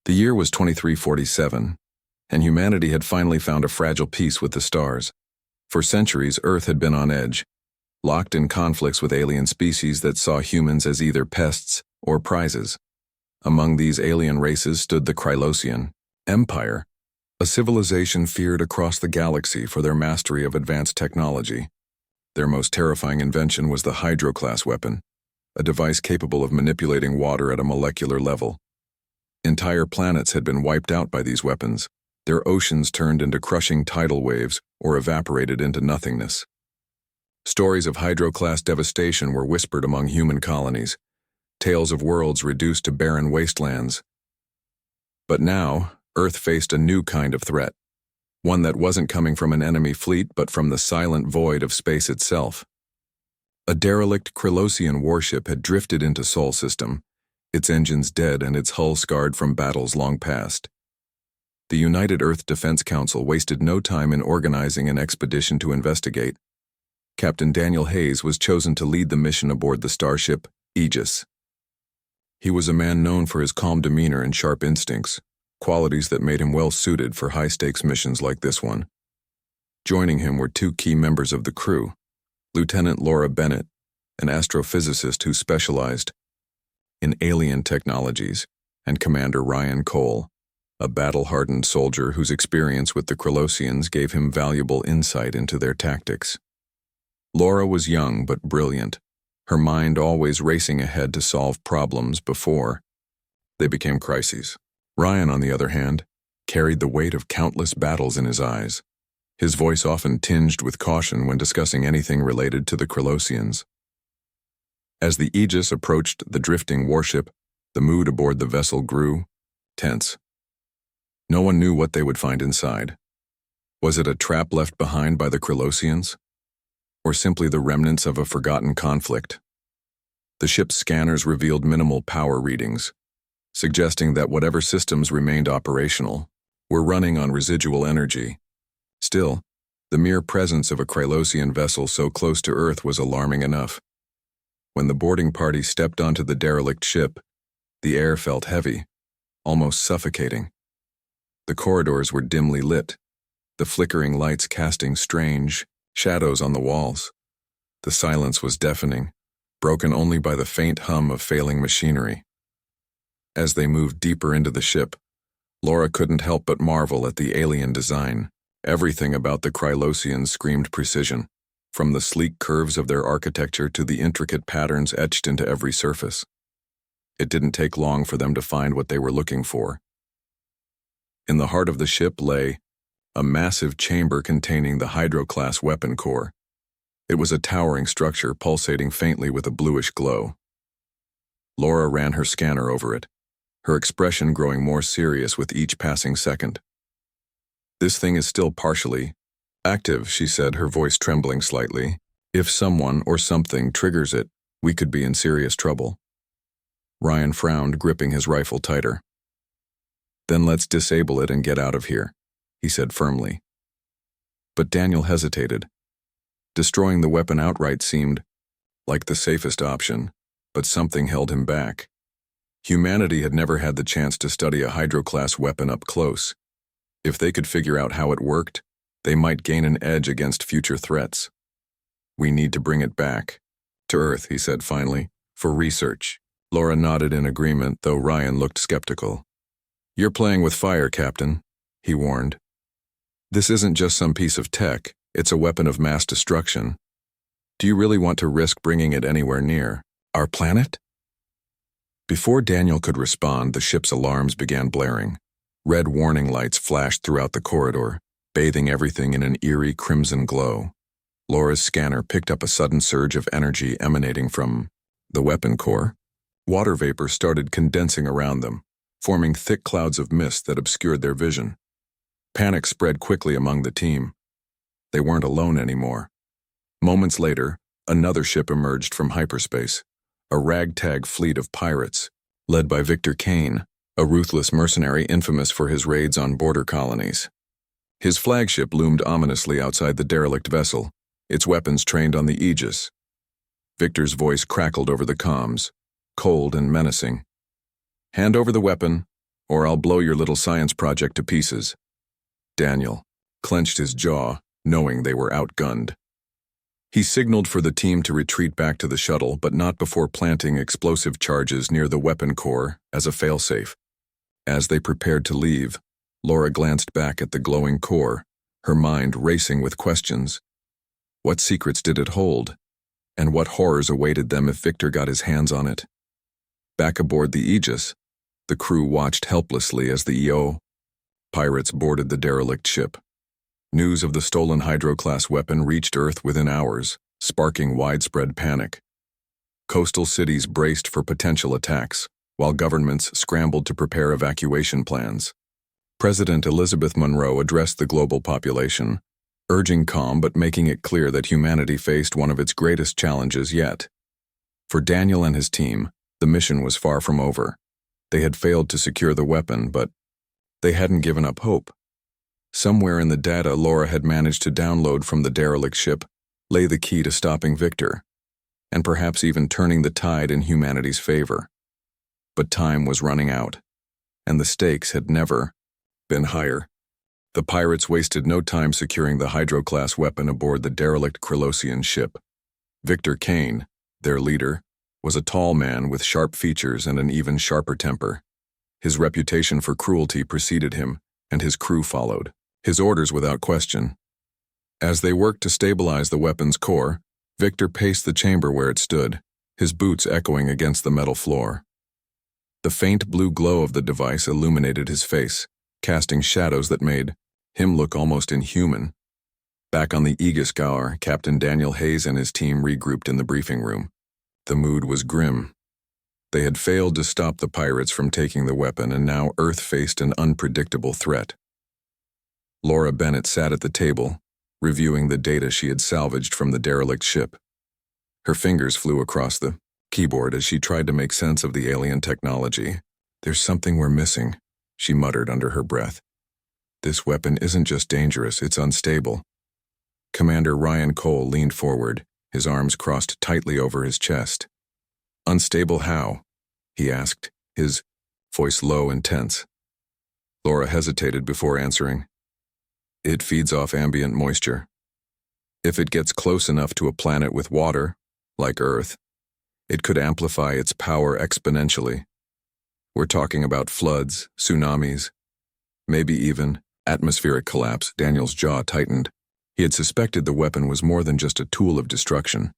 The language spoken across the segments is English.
The year was 2347, and humanity had finally found a fragile peace with the stars. For centuries, Earth had been on edge, locked in conflicts with alien species that saw humans as either pests or prizes. Among these alien races stood the Krylosian Empire, a civilization feared across the galaxy for their mastery of advanced technology. Their most terrifying invention was the Hydro-class weapon, a device capable of manipulating water at a molecular level. Entire planets had been wiped out by these weapons, their oceans turned into crushing tidal waves or evaporated into nothingness. Stories of Hydro-class devastation were whispered among human colonies, tales of worlds reduced to barren wastelands. But now, Earth faced a new kind of threat, one that wasn't coming from an enemy fleet but from the silent void of space itself. A derelict Krylosian warship had drifted into Sol System, its engines dead and its hull scarred from battles long past. The United Earth Defense Council wasted no time in organizing an expedition to investigate. Captain Daniel Hayes was chosen to lead the mission aboard the starship Aegis. He was a man known for his calm demeanor and sharp instincts, qualities that made him well suited for high-stakes missions like this one. Joining him were two key members of the crew, Lieutenant Laura Bennett, an astrophysicist who specialized in alien technologies, and Commander Ryan Cole, a battle-hardened soldier whose experience with the Krylosians gave him valuable insight into their tactics. Laura was young but brilliant, her mind always racing ahead to solve problems before they became crises. Ryan, on the other hand, carried the weight of countless battles in his eyes, his voice often tinged with caution when discussing anything related to the Krylosians. As the Aegis approached the drifting warship, the mood aboard the vessel grew tense. No one knew what they would find inside. Was it a trap left behind by the Krylosians? Or simply the remnants of a forgotten conflict? The ship's scanners revealed minimal power readings, suggesting that whatever systems remained operational were running on residual energy. Still, the mere presence of a Krylosian vessel so close to Earth was alarming enough. When the boarding party stepped onto the derelict ship, the air felt heavy, almost suffocating. The corridors were dimly lit, the flickering lights casting strange shadows on the walls. The silence was deafening, broken only by the faint hum of failing machinery. As they moved deeper into the ship, Laura couldn't help but marvel at the alien design. Everything about the Krylosians screamed precision, from the sleek curves of their architecture to the intricate patterns etched into every surface. It didn't take long for them to find what they were looking for. In the heart of the ship lay a massive chamber containing the Hydro-class weapon core. It was a towering structure pulsating faintly with a bluish glow. Laura ran her scanner over it, her expression growing more serious with each passing second. "This thing is still partially active," she said, her voice trembling slightly. "If someone or something triggers it, we could be in serious trouble." Ryan frowned, gripping his rifle tighter. "Then let's disable it and get out of here," he said firmly. But Daniel hesitated. Destroying the weapon outright seemed like the safest option, but something held him back. Humanity had never had the chance to study a Hydro-class weapon up close. If they could figure out how it worked, they might gain an edge against future threats. "We need to bring it back to Earth," he said finally, "for research." Laura nodded in agreement, though Ryan looked skeptical. "You're playing with fire, Captain," he warned. "This isn't just some piece of tech, it's a weapon of mass destruction. Do you really want to risk bringing it anywhere near our planet?" Before Daniel could respond, the ship's alarms began blaring. Red warning lights flashed throughout the corridor, bathing everything in an eerie crimson glow. Laura's scanner picked up a sudden surge of energy emanating from the weapon core. Water vapor started condensing around them, forming thick clouds of mist that obscured their vision. Panic spread quickly among the team. They weren't alone anymore. Moments later, another ship emerged from hyperspace, a ragtag fleet of pirates, led by Victor Kane, a ruthless mercenary infamous for his raids on border colonies. His flagship loomed ominously outside the derelict vessel, its weapons trained on the Aegis. Victor's voice crackled over the comms, cold and menacing. "Hand over the weapon. or I'll blow your little science project to pieces." Daniel clenched his jaw, knowing they were outgunned. He signaled for the team to retreat back to the shuttle, but not before planting explosive charges near the weapon core as a failsafe. As they prepared to leave, Laura glanced back at the glowing core, her mind racing with questions. What secrets did it hold? And what horrors awaited them if Victor got his hands on it? Back aboard the Aegis, the crew watched helplessly as the EO pirates boarded the derelict ship. News of the stolen Hydro-class weapon reached Earth within hours, sparking widespread panic. Coastal cities braced for potential attacks, while governments scrambled to prepare evacuation plans. President Elizabeth Monroe addressed the global population, urging calm but making it clear that humanity faced one of its greatest challenges yet. For Daniel and his team, the mission was far from over. They had failed to secure the weapon, but they hadn't given up hope. Somewhere in the data Laura had managed to download from the derelict ship lay the key to stopping Victor, and perhaps even turning the tide in humanity's favor. But time was running out, and the stakes had never been higher. The pirates wasted no time securing the Hydro-class weapon aboard the derelict Krylosian ship. Victor Kane, their leader, was a tall man with sharp features and an even sharper temper. His reputation for cruelty preceded him, and his crew followed. His orders without question. As they worked to stabilize the weapon's core, Victor paced the chamber where it stood, his boots echoing against the metal floor. The faint blue glow of the device illuminated his face, casting shadows that made him look almost inhuman. Back on the Aegis, Captain Daniel Hayes and his team regrouped in the briefing room. The mood was grim. They had failed to stop the pirates from taking the weapon, and now Earth faced an unpredictable threat. Laura Bennett sat at the table, reviewing the data she had salvaged from the derelict ship. Her fingers flew across the keyboard as she tried to make sense of the alien technology. "There's something we're missing," she muttered under her breath. "This weapon isn't just dangerous, it's unstable." Commander Ryan Cole leaned forward, his arms crossed tightly over his chest. "Unstable how?" he asked, his voice low and tense. Laura hesitated before answering. "It feeds off ambient moisture. If it gets close enough to a planet with water, like Earth, it could amplify its power exponentially. We're talking about floods, tsunamis, maybe even atmospheric collapse." Daniel's jaw tightened. He had suspected the weapon was more than just a tool of destruction,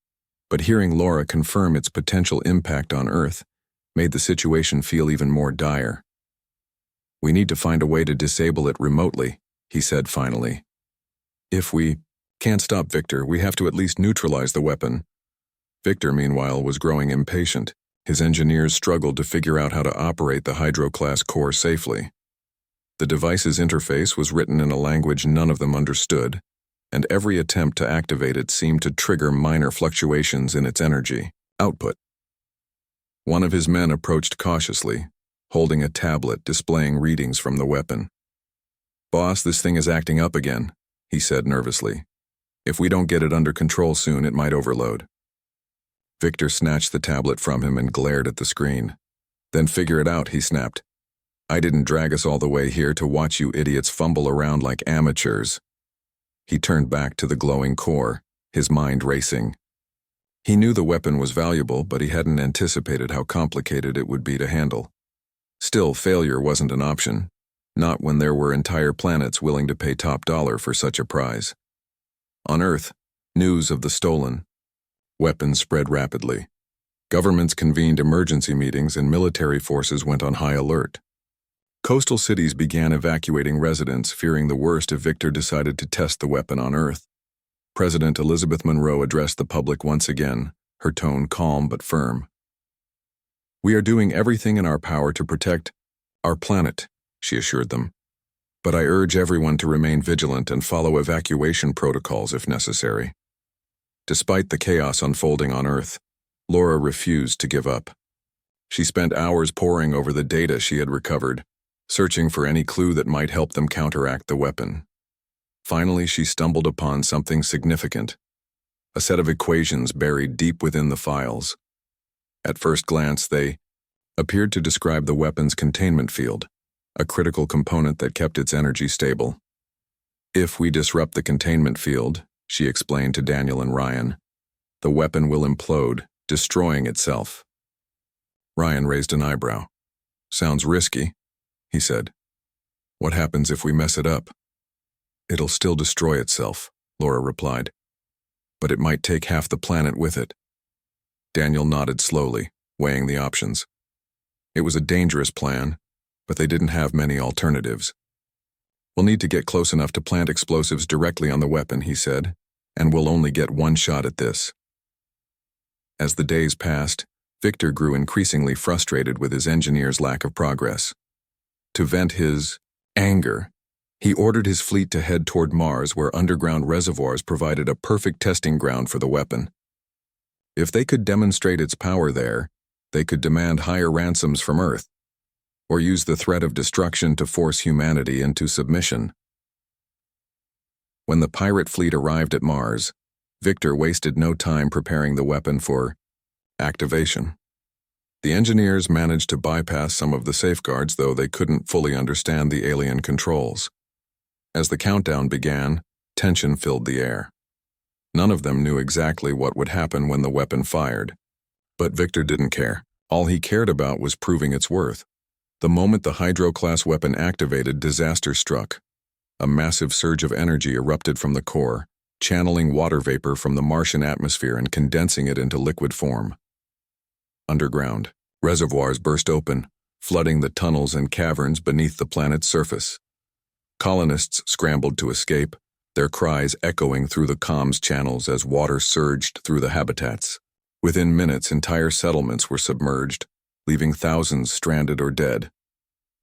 but hearing Laura confirm its potential impact on Earth made the situation feel even more dire. "We need to find a way to disable it remotely," he said finally. "If we can't stop Victor, we have to at least neutralize the weapon." Victor, meanwhile, was growing impatient. His engineers struggled to figure out how to operate the Hydro-class core safely. The device's interface was written in a language none of them understood, and every attempt to activate it seemed to trigger minor fluctuations in its energy output. One of his men approached cautiously, holding a tablet displaying readings from the weapon. "Boss, this thing is acting up again," he said nervously. "If we don't get it under control soon, it might overload." Victor snatched the tablet from him and glared at the screen. "Then figure it out," he snapped. "I didn't drag us all the way here to watch you idiots fumble around like amateurs." He turned back to the glowing core, his mind racing. He knew the weapon was valuable, but he hadn't anticipated how complicated it would be to handle. Still, failure wasn't an option, not when there were entire planets willing to pay top dollar for such a prize. On Earth, news of the stolen weapons spread rapidly. Governments convened emergency meetings and military forces went on high alert. Coastal cities began evacuating residents, fearing the worst if Victor decided to test the weapon on Earth. President Elizabeth Monroe addressed the public once again, her tone calm but firm. "We are doing everything in our power to protect our planet," she assured them. "But I urge everyone to remain vigilant and follow evacuation protocols if necessary." Despite the chaos unfolding on Earth, Laura refused to give up. She spent hours poring over the data she had recovered, searching for any clue that might help them counteract the weapon. Finally, she stumbled upon something significant, a set of equations buried deep within the files. At first glance, they appeared to describe the weapon's containment field, a critical component that kept its energy stable. "If we disrupt the containment field," she explained to Daniel and Ryan, "the weapon will implode, destroying itself." Ryan raised an eyebrow. "Sounds risky," he said. "What happens if we mess it up?" "It'll still destroy itself," Laura replied. "But it might take half the planet with it." Daniel nodded slowly, weighing the options. It was a dangerous plan, but they didn't have many alternatives. "We'll need to get close enough to plant explosives directly on the weapon," he said, "and we'll only get one shot at this." As the days passed, Victor grew increasingly frustrated with his engineer's lack of progress. To vent his anger, he ordered his fleet to head toward Mars, where underground reservoirs provided a perfect testing ground for the weapon. If they could demonstrate its power there, they could demand higher ransoms from Earth, or use the threat of destruction to force humanity into submission. When the pirate fleet arrived at Mars, Victor wasted no time preparing the weapon for activation. The engineers managed to bypass some of the safeguards, though they couldn't fully understand the alien controls. As the countdown began, tension filled the air. None of them knew exactly what would happen when the weapon fired. But Victor didn't care. All he cared about was proving its worth. The moment the Hydro-class weapon activated, disaster struck. A massive surge of energy erupted from the core, channeling water vapor from the Martian atmosphere and condensing it into liquid form. Underground, reservoirs burst open, flooding the tunnels and caverns beneath the planet's surface. Colonists scrambled to escape, their cries echoing through the comms channels as water surged through the habitats. Within minutes, entire settlements were submerged, leaving thousands stranded or dead.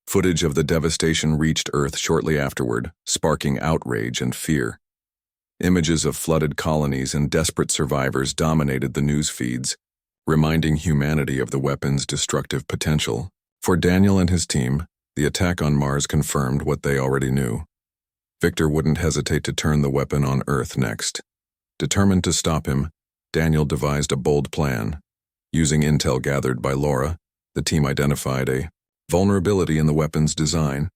Footage of the devastation reached Earth shortly afterward, sparking outrage and fear. Images of flooded colonies and desperate survivors dominated the news feeds, reminding humanity of the weapon's destructive potential. For Daniel and his team, the attack on Mars confirmed what they already knew. Victor wouldn't hesitate to turn the weapon on Earth next. Determined to stop him, Daniel devised a bold plan. Using intel gathered by Laura, the team identified a vulnerability in the weapon's design.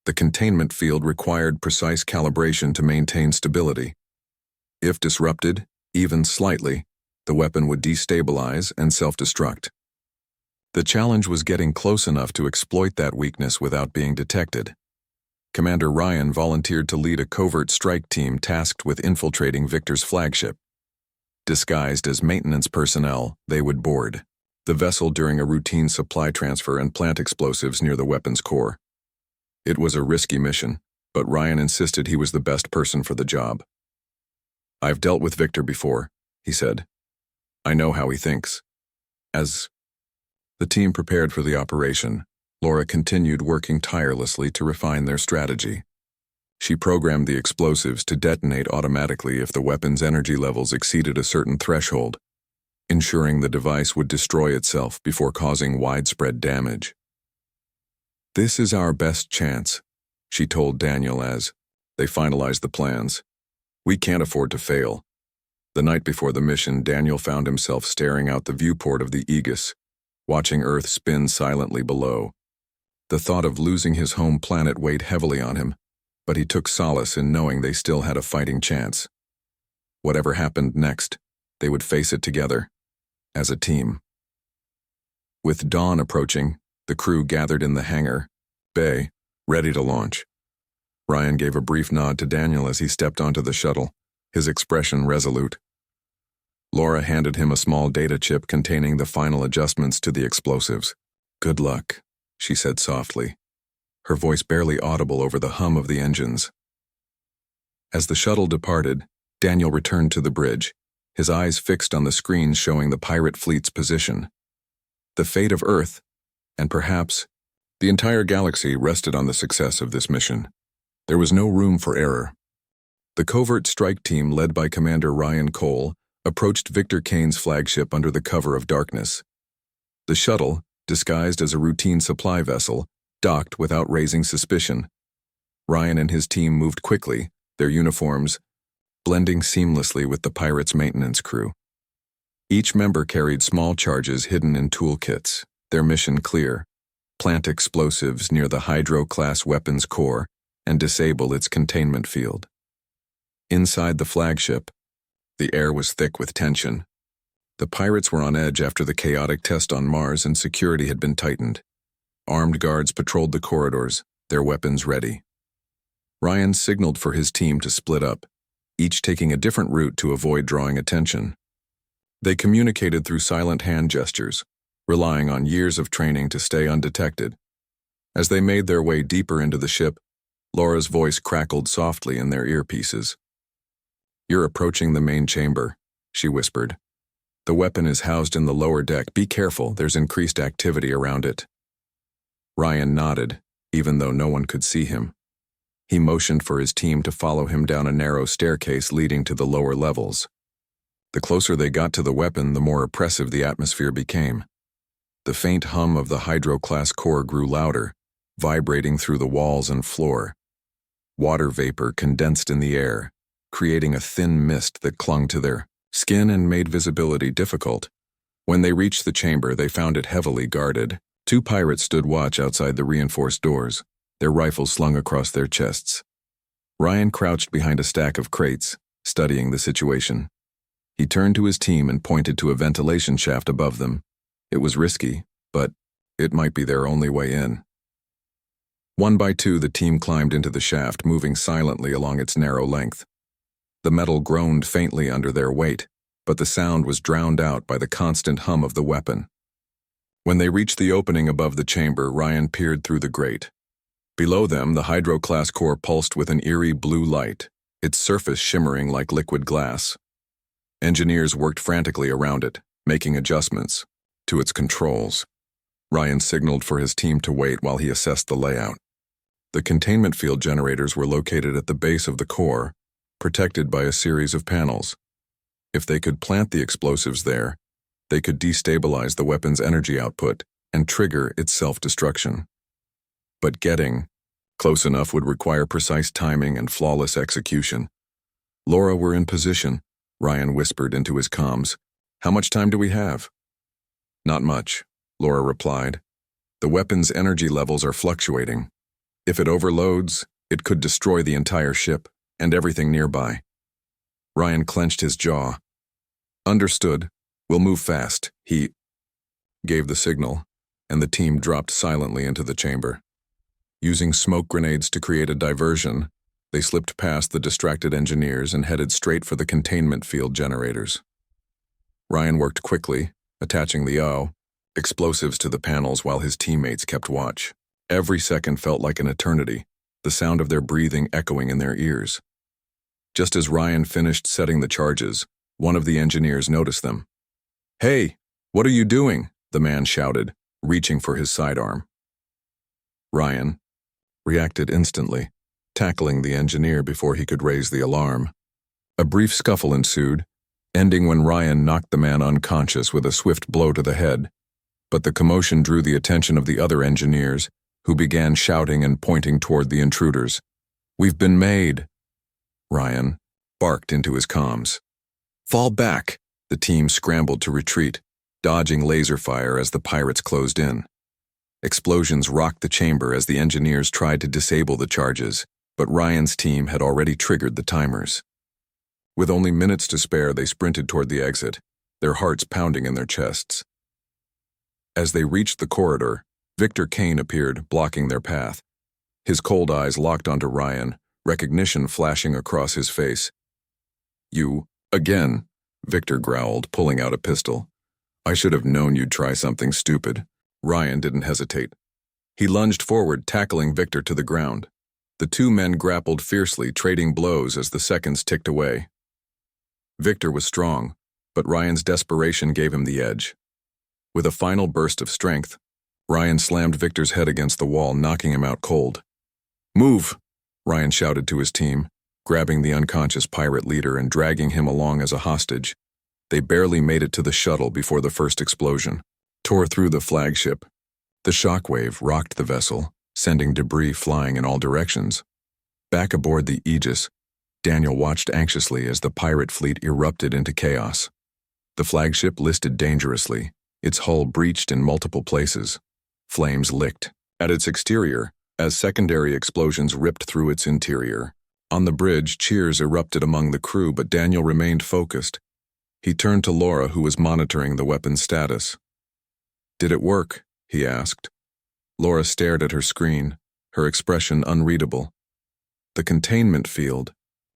The containment field required precise calibration to maintain stability. If disrupted, even slightly, the weapon would destabilize and self-destruct. The challenge was getting close enough to exploit that weakness without being detected. Commander Ryan volunteered to lead a covert strike team tasked with infiltrating Victor's flagship. Disguised as maintenance personnel, they would board the vessel during a routine supply transfer and plant explosives near the weapon's core. It was a risky mission, but Ryan insisted he was the best person for the job. "I've dealt with Victor before," he said. "I know how he thinks." As the team prepared for the operation, Laura continued working tirelessly to refine their strategy. She programmed the explosives to detonate automatically if the weapon's energy levels exceeded a certain threshold, ensuring the device would destroy itself before causing widespread damage. "This is our best chance," she told Daniel as they finalized the plans. "We can't afford to fail." The night before the mission, Daniel found himself staring out the viewport of the Aegis, watching Earth spin silently below. The thought of losing his home planet weighed heavily on him, but he took solace in knowing they still had a fighting chance. Whatever happened next, they would face it together, as a team. With dawn approaching, the crew gathered in the hangar bay, ready to launch. Ryan gave a brief nod to Daniel as he stepped onto the shuttle, his expression resolute. Laura handed him a small data chip containing the final adjustments to the explosives. "Good luck," she said softly, her voice barely audible over the hum of the engines. As the shuttle departed, Daniel returned to the bridge, his eyes fixed on the screen showing the pirate fleet's position. The fate of Earth, and perhaps the entire galaxy, rested on the success of this mission. There was no room for error. The covert strike team, led by Commander Ryan Cole, approached Victor Kane's flagship under the cover of darkness. The shuttle, disguised as a routine supply vessel, docked without raising suspicion. Ryan and his team moved quickly, their uniforms blending seamlessly with the pirates' maintenance crew. Each member carried small charges hidden in toolkits, their mission clear: plant explosives near the Hydro-class weapons core, and disable its containment field. Inside the flagship, the air was thick with tension. The pirates were on edge after the chaotic test on Mars, and security had been tightened. Armed guards patrolled the corridors, their weapons ready. Ryan signaled for his team to split up, each taking a different route to avoid drawing attention. They communicated through silent hand gestures, relying on years of training to stay undetected. As they made their way deeper into the ship, Laura's voice crackled softly in their earpieces. "You're approaching the main chamber," she whispered. "The weapon is housed in the lower deck. Be careful, there's increased activity around it." Ryan nodded, even though no one could see him. He motioned for his team to follow him down a narrow staircase leading to the lower levels. The closer they got to the weapon, the more oppressive the atmosphere became. The faint hum of the Hydro-class core grew louder, vibrating through the walls and floor. Water vapor condensed in the air, creating a thin mist that clung to their skin and made visibility difficult. When they reached the chamber, they found it heavily guarded. 2 pirates stood watch outside the reinforced doors, their rifles slung across their chests. Ryan crouched behind a stack of crates, studying the situation. He turned to his team and pointed to a ventilation shaft above them. It was risky, but it might be their only way in. One by two, the team climbed into the shaft, moving silently along its narrow length. The metal groaned faintly under their weight, but the sound was drowned out by the constant hum of the weapon. When they reached the opening above the chamber, Ryan peered through the grate. Below them, the Hydro-class core pulsed with an eerie blue light, its surface shimmering like liquid glass. Engineers worked frantically around it, making adjustments to its controls. Ryan signaled for his team to wait while he assessed the layout. The containment field generators were located at the base of the core, protected by a series of panels. If they could plant the explosives there, they could destabilize the weapon's energy output and trigger its self-destruction. But getting close enough would require precise timing and flawless execution. "Laura, we're in position," Ryan whispered into his comms. "How much time do we have?" "Not much," Laura replied. "The weapon's energy levels are fluctuating. If it overloads, it could destroy the entire ship and everything nearby." Ryan clenched his jaw. "Understood. We'll move fast," he gave the signal, and the team dropped silently into the chamber. Using smoke grenades to create a diversion, they slipped past the distracted engineers and headed straight for the containment field generators. Ryan worked quickly, attaching the explosives to the panels while his teammates kept watch. Every second felt like an eternity, the sound of their breathing echoing in their ears. Just as Ryan finished setting the charges, one of the engineers noticed them. "Hey, what are you doing?" the man shouted, reaching for his sidearm. Ryan reacted instantly, tackling the engineer before he could raise the alarm. A brief scuffle ensued, ending when Ryan knocked the man unconscious with a swift blow to the head. But the commotion drew the attention of the other engineers, who began shouting and pointing toward the intruders. "We've been made!" Ryan barked into his comms. "Fall back!" The team scrambled to retreat, dodging laser fire as the pirates closed in. Explosions rocked the chamber as the engineers tried to disable the charges, but Ryan's team had already triggered the timers. With only minutes to spare, they sprinted toward the exit, their hearts pounding in their chests. As they reached the corridor, Victor Kane appeared, blocking their path. His cold eyes locked onto Ryan, recognition flashing across his face. "You, again," Victor growled, pulling out a pistol. "I should have known you'd try something stupid." Ryan didn't hesitate. He lunged forward, tackling Victor to the ground. The 2 men grappled fiercely, trading blows as the seconds ticked away. Victor was strong, but Ryan's desperation gave him the edge. With a final burst of strength, Ryan slammed Victor's head against the wall, knocking him out cold. "Move!" Ryan shouted to his team, grabbing the unconscious pirate leader and dragging him along as a hostage. They barely made it to the shuttle before the first explosion tore through the flagship. The shockwave rocked the vessel, sending debris flying in all directions. Back aboard the Aegis, Daniel watched anxiously as the pirate fleet erupted into chaos. The flagship listed dangerously, its hull breached in multiple places. Flames licked at its exterior as secondary explosions ripped through its interior. On the bridge, cheers erupted among the crew, but Daniel remained focused. He turned to Laura, who was monitoring the weapon's status. "Did it work?" he asked. Laura stared at her screen, her expression unreadable. "The containment field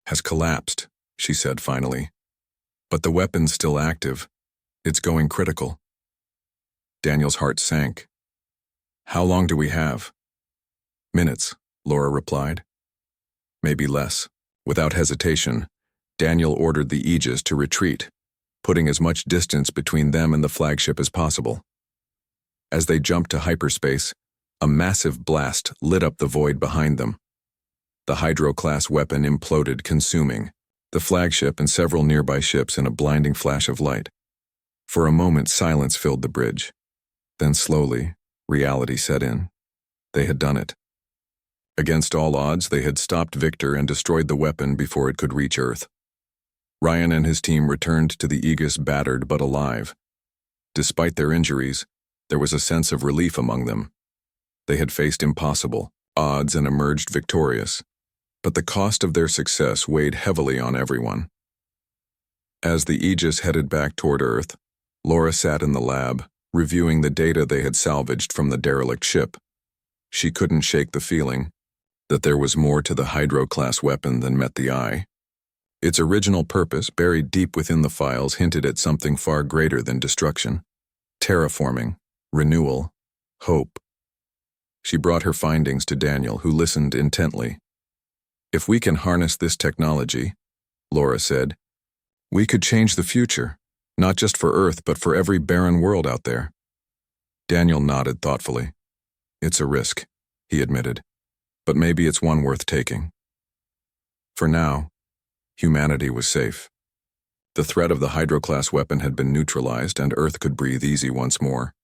has collapsed," she said finally. "But the weapon's still active. It's going critical." Daniel's heart sank. "How long do we have?" "Minutes," Laura replied. "Maybe less." Without hesitation, Daniel ordered the Aegis to retreat, putting as much distance between them and the flagship as possible. As they jumped to hyperspace, a massive blast lit up the void behind them. The Hydro-class weapon imploded, consuming the flagship and several nearby ships in a blinding flash of light. For a moment, silence filled the bridge. Then slowly, reality set in. They had done it. Against all odds, they had stopped Victor and destroyed the weapon before it could reach Earth. Ryan and his team returned to the Aegis battered but alive. Despite their injuries, there was a sense of relief among them. They had faced impossible odds and emerged victorious, but the cost of their success weighed heavily on everyone. As the Aegis headed back toward Earth, Laura sat in the lab, reviewing the data they had salvaged from the derelict ship. She couldn't shake the feeling that there was more to the Hydro-class weapon than met the eye. Its original purpose, buried deep within the files, hinted at something far greater than destruction. Terraforming, renewal, hope. She brought her findings to Daniel, who listened intently. "If we can harness this technology," Laura said, "we could change the future, not just for Earth, but for every barren world out there." Daniel nodded thoughtfully. "It's a risk," he admitted, "but maybe it's one worth taking." For now, humanity was safe. The threat of the Hydro-class weapon had been neutralized, and Earth could breathe easy once more.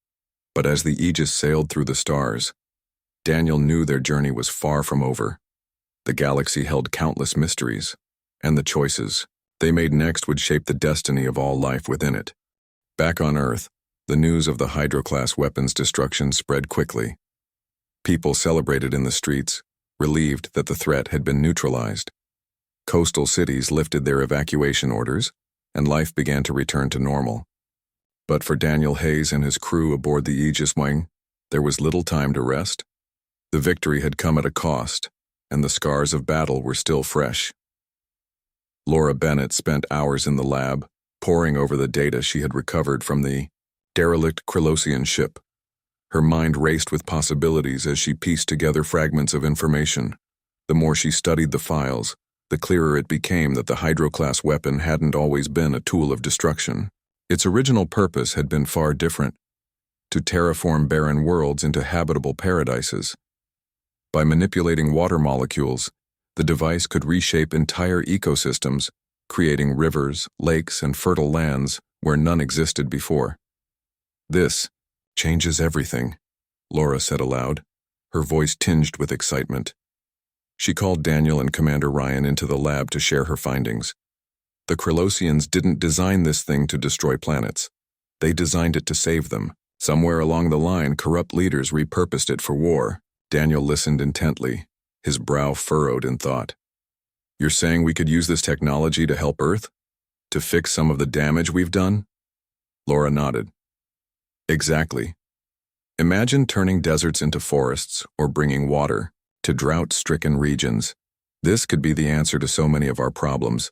But as the Aegis sailed through the stars, Daniel knew their journey was far from over. The galaxy held countless mysteries, and the choices they made next would shape the destiny of all life within it. Back on Earth, the news of the Hydro-class weapon's destruction spread quickly. People celebrated in the streets, relieved that the threat had been neutralized. Coastal cities lifted their evacuation orders, and life began to return to normal. But for Daniel Hayes and his crew aboard the Aegis wing, there was little time to rest. The victory had come at a cost, and the scars of battle were still fresh. Laura Bennett spent hours in the lab, poring over the data she had recovered from the derelict Krylosian ship. Her mind raced with possibilities as she pieced together fragments of information. The more she studied the files, the clearer it became that the Hydro-class weapon hadn't always been a tool of destruction. Its original purpose had been far different: to terraform barren worlds into habitable paradises. By manipulating water molecules, the device could reshape entire ecosystems, creating rivers, lakes, and fertile lands where none existed before. "This changes everything," Laura said aloud, her voice tinged with excitement. She called Daniel and Commander Ryan into the lab to share her findings. The Krylosians didn't design this thing to destroy planets. They designed it to save them. Somewhere along the line, corrupt leaders repurposed it for war. Daniel listened intently, his brow furrowed in thought. "You're saying we could use this technology to help Earth? To fix some of the damage we've done?" Laura nodded. "Exactly. Imagine turning deserts into forests or bringing water to drought-stricken regions. This could be the answer to so many of our problems."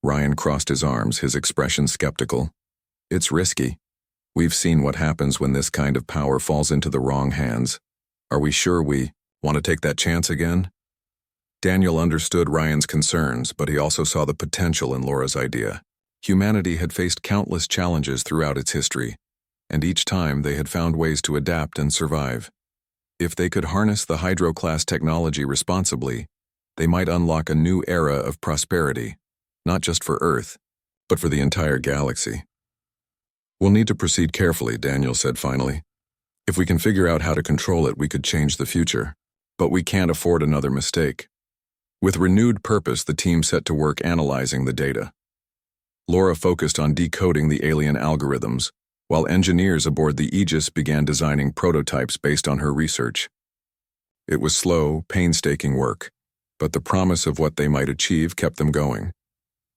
Ryan crossed his arms, his expression skeptical. "It's risky. We've seen what happens when this kind of power falls into the wrong hands. Are we sure we want to take that chance again?" Daniel understood Ryan's concerns, but he also saw the potential in Laura's idea. Humanity had faced countless challenges throughout its history, and each time they had found ways to adapt and survive. If they could harness the Hydro-class technology responsibly, they might unlock a new era of prosperity, not just for Earth, but for the entire galaxy. "We'll need to proceed carefully," Daniel said finally. "If we can figure out how to control it, we could change the future. But we can't afford another mistake." With renewed purpose, the team set to work analyzing the data. Laura focused on decoding the alien algorithms, while engineers aboard the Aegis began designing prototypes based on her research. It was slow, painstaking work, but the promise of what they might achieve kept them going.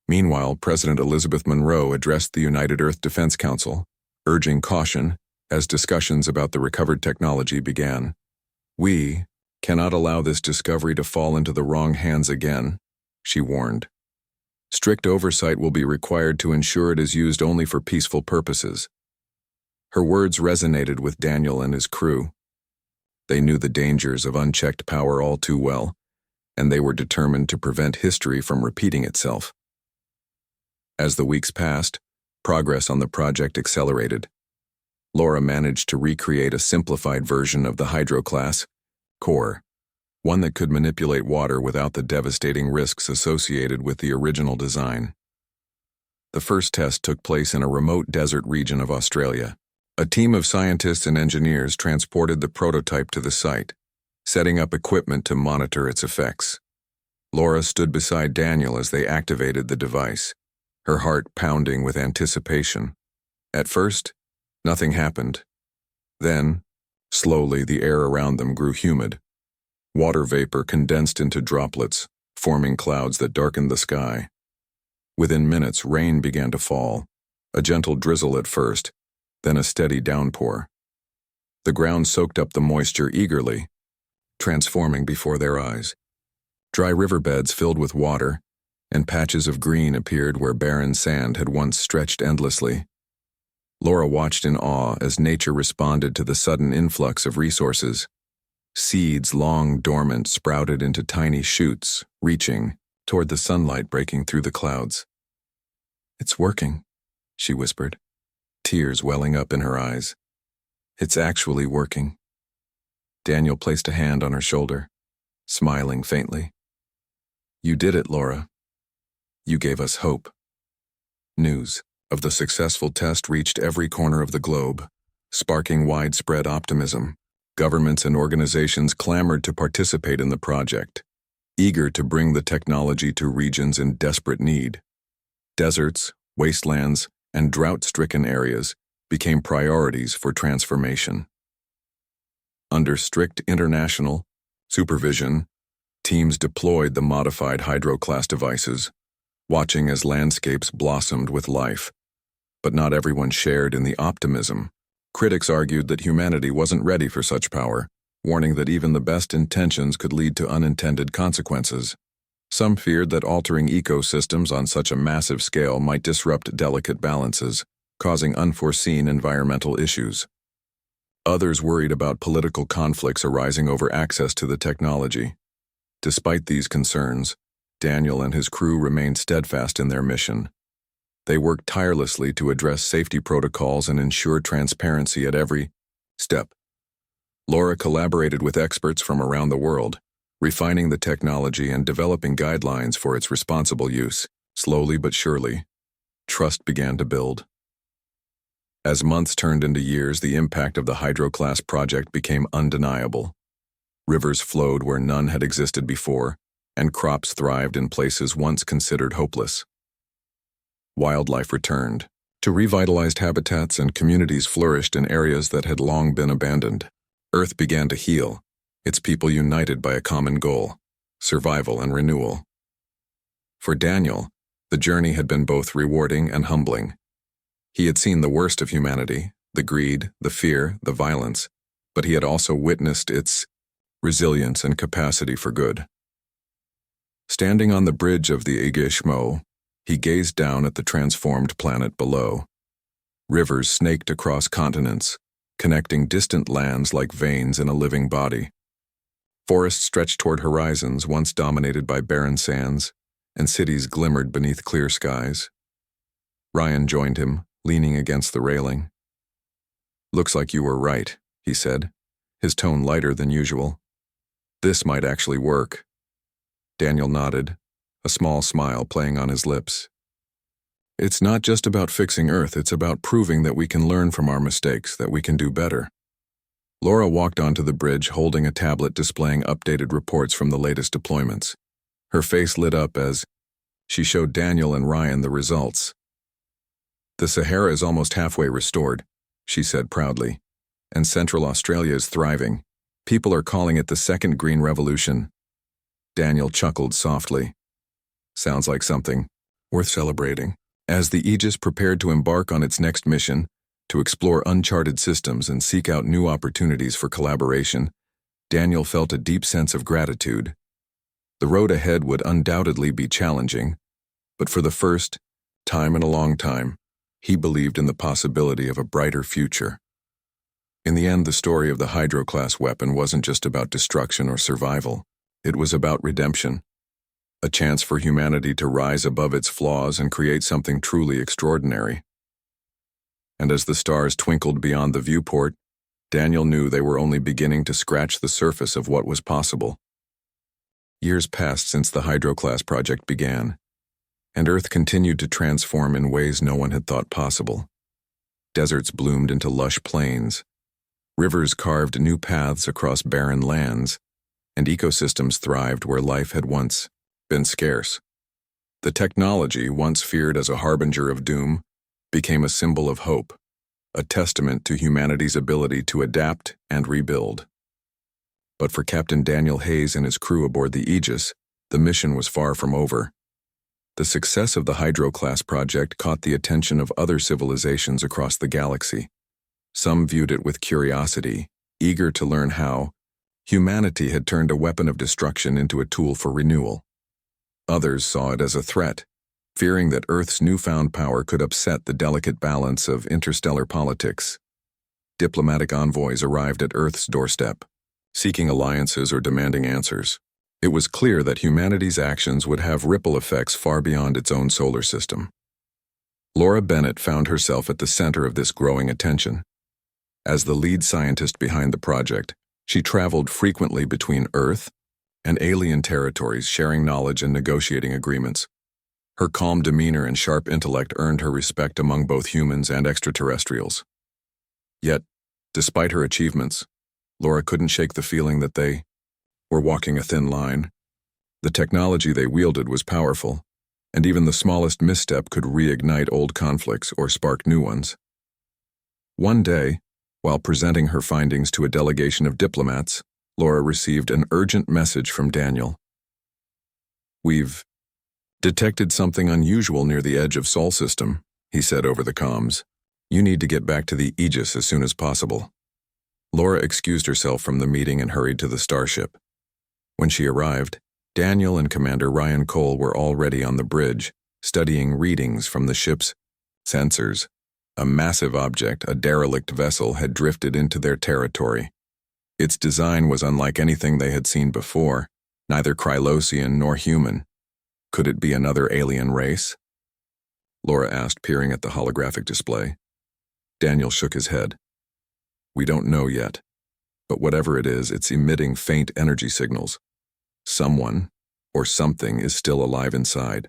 Meanwhile, President Elizabeth Monroe addressed the United Earth Defense Council, urging caution as discussions about the recovered technology began. "We cannot allow this discovery to fall into the wrong hands again," she warned. "Strict oversight will be required to ensure it is used only for peaceful purposes." Her words resonated with Daniel and his crew. They knew the dangers of unchecked power all too well, and they were determined to prevent history from repeating itself. As the weeks passed, progress on the project accelerated. Laura managed to recreate a simplified version of the Hydro class core, one that could manipulate water without the devastating risks associated with the original design. The first test took place in a remote desert region of Australia. A team of scientists and engineers transported the prototype to the site, setting up equipment to monitor its effects. Laura stood beside Daniel as they activated the device, her heart pounding with anticipation. At first, nothing happened. Then, slowly, the air around them grew humid. Water vapor condensed into droplets, forming clouds that darkened the sky. Within minutes, rain began to fall, a gentle drizzle at first, then a steady downpour. The ground soaked up the moisture eagerly, transforming before their eyes. Dry riverbeds filled with water, and patches of green appeared where barren sand had once stretched endlessly. Laura watched in awe as nature responded to the sudden influx of resources. Seeds long dormant sprouted into tiny shoots, reaching toward the sunlight breaking through the clouds. "It's working," she whispered, tears welling up in her eyes. "It's actually working." Daniel placed a hand on her shoulder, smiling faintly. "You did it, Laura. You gave us hope." News of the successful test reached every corner of the globe, sparking widespread optimism. Governments and organizations clamored to participate in the project, eager to bring the technology to regions in desperate need. Deserts, wastelands, and drought-stricken areas became priorities for transformation. Under strict international supervision, teams deployed the modified Hydro-class devices, watching as landscapes blossomed with life. But not everyone shared in the optimism. Critics argued that humanity wasn't ready for such power, warning that even the best intentions could lead to unintended consequences. Some feared that altering ecosystems on such a massive scale might disrupt delicate balances, causing unforeseen environmental issues. Others worried about political conflicts arising over access to the technology. Despite these concerns, Daniel and his crew remained steadfast in their mission. They worked tirelessly to address safety protocols and ensure transparency at every step. Laura collaborated with experts from around the world, refining the technology and developing guidelines for its responsible use. Slowly but surely, trust began to build. As months turned into years, the impact of the Hydro-class project became undeniable. Rivers flowed where none had existed before, and crops thrived in places once considered hopeless. Wildlife returned to revitalized habitats, and communities flourished in areas that had long been abandoned. Earth began to heal, its people united by a common goal: survival and renewal. For Daniel, the journey had been both rewarding and humbling. He had seen the worst of humanity, the greed, the fear, the violence, but he had also witnessed its resilience and capacity for good. Standing on the bridge of the HFY, he gazed down at the transformed planet below. Rivers snaked across continents, connecting distant lands like veins in a living body. Forests stretched toward horizons once dominated by barren sands, and cities glimmered beneath clear skies. Ryan joined him, leaning against the railing. "Looks like you were right," he said, his tone lighter than usual. "This might actually work." Daniel nodded, a small smile playing on his lips. "It's not just about fixing Earth, it's about proving that we can learn from our mistakes, that we can do better." Laura walked onto the bridge holding a tablet displaying updated reports from the latest deployments. Her face lit up as she showed Daniel and Ryan the results. "The Sahara is almost halfway restored. she said proudly. "And Central Australia is thriving. People are calling it the second green revolution." Daniel chuckled softly. "Sounds like something worth celebrating." As the Aegis prepared to embark on its next mission, to explore uncharted systems and seek out new opportunities for collaboration, Daniel felt a deep sense of gratitude. The road ahead would undoubtedly be challenging, but for the first time in a long time, he believed in the possibility of a brighter future. In the end, the story of the Hydro-class weapon wasn't just about destruction or survival. It was about redemption, a chance for humanity to rise above its flaws and create something truly extraordinary. And as the stars twinkled beyond the viewport, Daniel knew they were only beginning to scratch the surface of what was possible. Years passed since the Hydro-class project began, and Earth continued to transform in ways no one had thought possible. Deserts bloomed into lush plains, rivers carved new paths across barren lands, and ecosystems thrived where life had once been scarce. The technology, once feared as a harbinger of doom, became a symbol of hope, a testament to humanity's ability to adapt and rebuild. But for Captain Daniel Hayes and his crew aboard the Aegis, the mission was far from over. The success of the Hydro-class project caught the attention of other civilizations across the galaxy. Some viewed it with curiosity, eager to learn how humanity had turned a weapon of destruction into a tool for renewal. Others saw it as a threat, fearing that Earth's newfound power could upset the delicate balance of interstellar politics. Diplomatic envoys arrived at Earth's doorstep, seeking alliances or demanding answers. It was clear that humanity's actions would have ripple effects far beyond its own solar system. Laura Bennett found herself at the center of this growing attention. As the lead scientist behind the project, she traveled frequently between Earth and alien territories, sharing knowledge and negotiating agreements. Her calm demeanor and sharp intellect earned her respect among both humans and extraterrestrials. Yet, despite her achievements, Laura couldn't shake the feeling that they were walking a thin line. The technology they wielded was powerful, and even the smallest misstep could reignite old conflicts or spark new ones. One day, while presenting her findings to a delegation of diplomats, Laura received an urgent message from Daniel. "We've detected something unusual near the edge of Sol system," he said over the comms. "You need to get back to the Aegis as soon as possible." Laura excused herself from the meeting and hurried to the starship. When she arrived, Daniel and Commander Ryan Cole were already on the bridge, studying readings from the ship's sensors. A massive object, a derelict vessel, had drifted into their territory. Its design was unlike anything they had seen before, neither Krylosian nor human. Could it be another alien race? Laura asked, peering at the holographic display. Daniel shook his head. "We don't know yet, but whatever it is, it's emitting faint energy signals. Someone, or something, is still alive inside."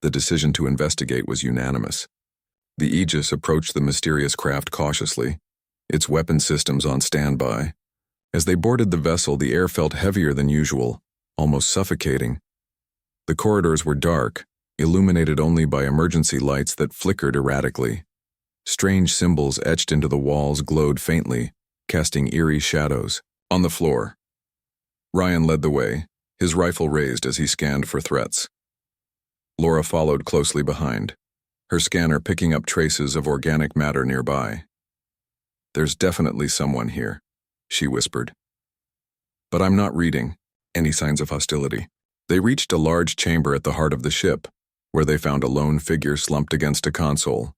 The decision to investigate was unanimous. The Aegis approached the mysterious craft cautiously, its weapon systems on standby. As they boarded the vessel, the air felt heavier than usual, almost suffocating. The corridors were dark, illuminated only by emergency lights that flickered erratically. Strange symbols etched into the walls glowed faintly, casting eerie shadows. On the floor, Ryan led the way, his rifle raised as he scanned for threats. Laura followed closely behind, her scanner picking up traces of organic matter nearby. "There's definitely someone here," she whispered. "But I'm not reading any signs of hostility." They reached a large chamber at the heart of the ship, where they found a lone figure slumped against a console.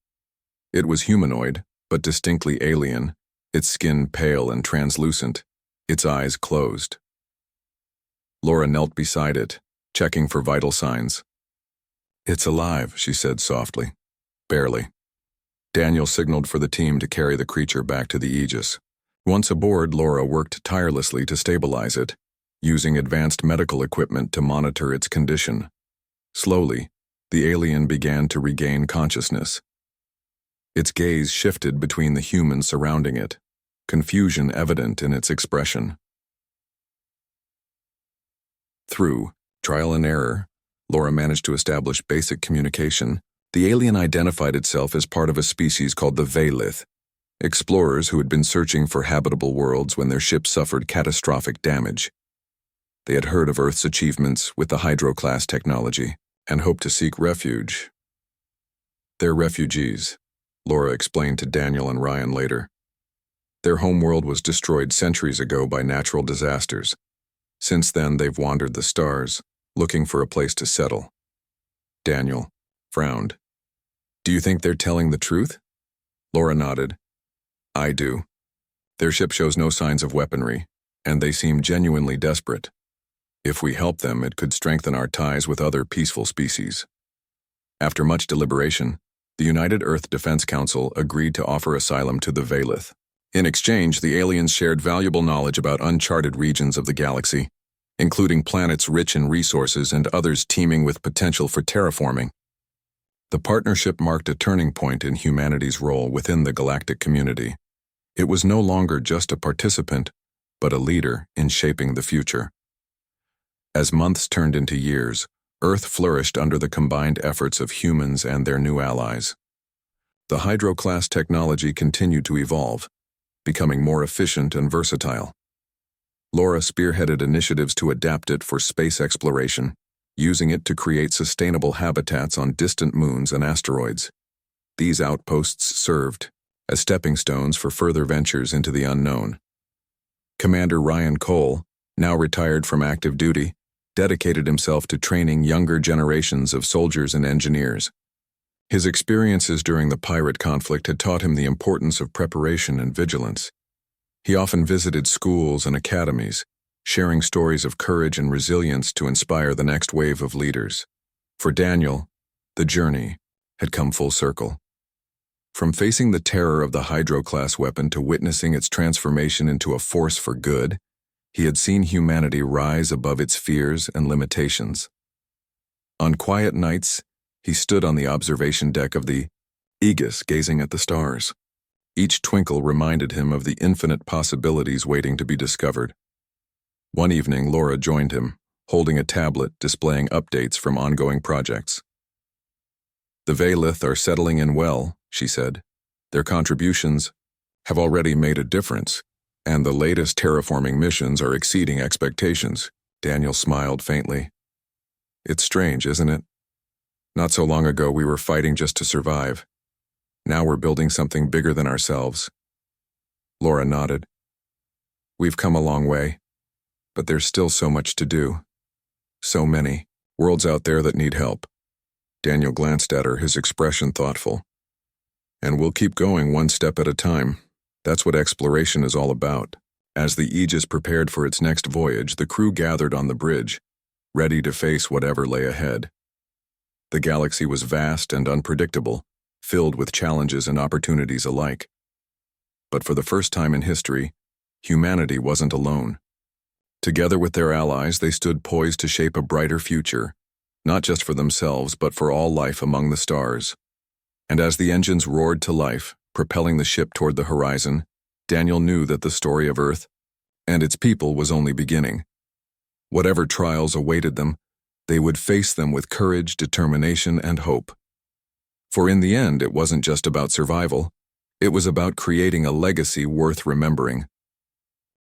It was humanoid, but distinctly alien, its skin pale and translucent, its eyes closed. Laura knelt beside it, checking for vital signs. "It's alive," she said softly. "Barely." Daniel signaled for the team to carry the creature back to the Aegis. Once aboard, Laura worked tirelessly to stabilize it, using advanced medical equipment to monitor its condition. Slowly, the alien began to regain consciousness. Its gaze shifted between the humans surrounding it, confusion evident in its expression. Through trial and error, Laura managed to establish basic communication. The alien identified itself as part of a species called the Veilith, explorers who had been searching for habitable worlds when their ship suffered catastrophic damage. They had heard of Earth's achievements with the Hydro-class technology and hoped to seek refuge. "They're refugees," Laura explained to Daniel and Ryan later. "Their homeworld was destroyed centuries ago by natural disasters. Since then, they've wandered the stars, looking for a place to settle." Daniel frowned. "Do you think they're telling the truth?" Laura nodded. "I do. Their ship shows no signs of weaponry, and they seem genuinely desperate. If we help them, it could strengthen our ties with other peaceful species." After much deliberation, the United Earth Defense Council agreed to offer asylum to the Valith. In exchange, the aliens shared valuable knowledge about uncharted regions of the galaxy, including planets rich in resources and others teeming with potential for terraforming. The partnership marked a turning point in humanity's role within the galactic community. It was no longer just a participant, but a leader in shaping the future. As months turned into years, Earth flourished under the combined efforts of humans and their new allies. The Hydro-class technology continued to evolve, becoming more efficient and versatile. Laura spearheaded initiatives to adapt it for space exploration, using it to create sustainable habitats on distant moons and asteroids. These outposts served as stepping stones for further ventures into the unknown. Commander Ryan Cole, now retired from active duty, dedicated himself to training younger generations of soldiers and engineers. His experiences during the pirate conflict had taught him the importance of preparation and vigilance. He often visited schools and academies, sharing stories of courage and resilience to inspire the next wave of leaders. For Daniel, the journey had come full circle. From facing the terror of the Hydro-class weapon to witnessing its transformation into a force for good, he had seen humanity rise above its fears and limitations. On quiet nights, he stood on the observation deck of the Aegis, gazing at the stars. Each twinkle reminded him of the infinite possibilities waiting to be discovered. One evening, Laura joined him, holding a tablet displaying updates from ongoing projects. "The Valith are settling in well," she said. "Their contributions have already made a difference, and the latest terraforming missions are exceeding expectations." Daniel smiled faintly. "It's strange, isn't it? Not so long ago we were fighting just to survive. Now we're building something bigger than ourselves." Laura nodded. "We've come a long way, but there's still so much to do. So many worlds out there that need help." Daniel glanced at her, his expression thoughtful. "And we'll keep going one step at a time. That's what exploration is all about." As the Aegis prepared for its next voyage, the crew gathered on the bridge, ready to face whatever lay ahead. The galaxy was vast and unpredictable, filled with challenges and opportunities alike. But for the first time in history, humanity wasn't alone. Together with their allies, they stood poised to shape a brighter future, not just for themselves, but for all life among the stars. And as the engines roared to life, propelling the ship toward the horizon, Daniel knew that the story of Earth and its people was only beginning. Whatever trials awaited them, they would face them with courage, determination, and hope. For in the end, it wasn't just about survival. It was about creating a legacy worth remembering.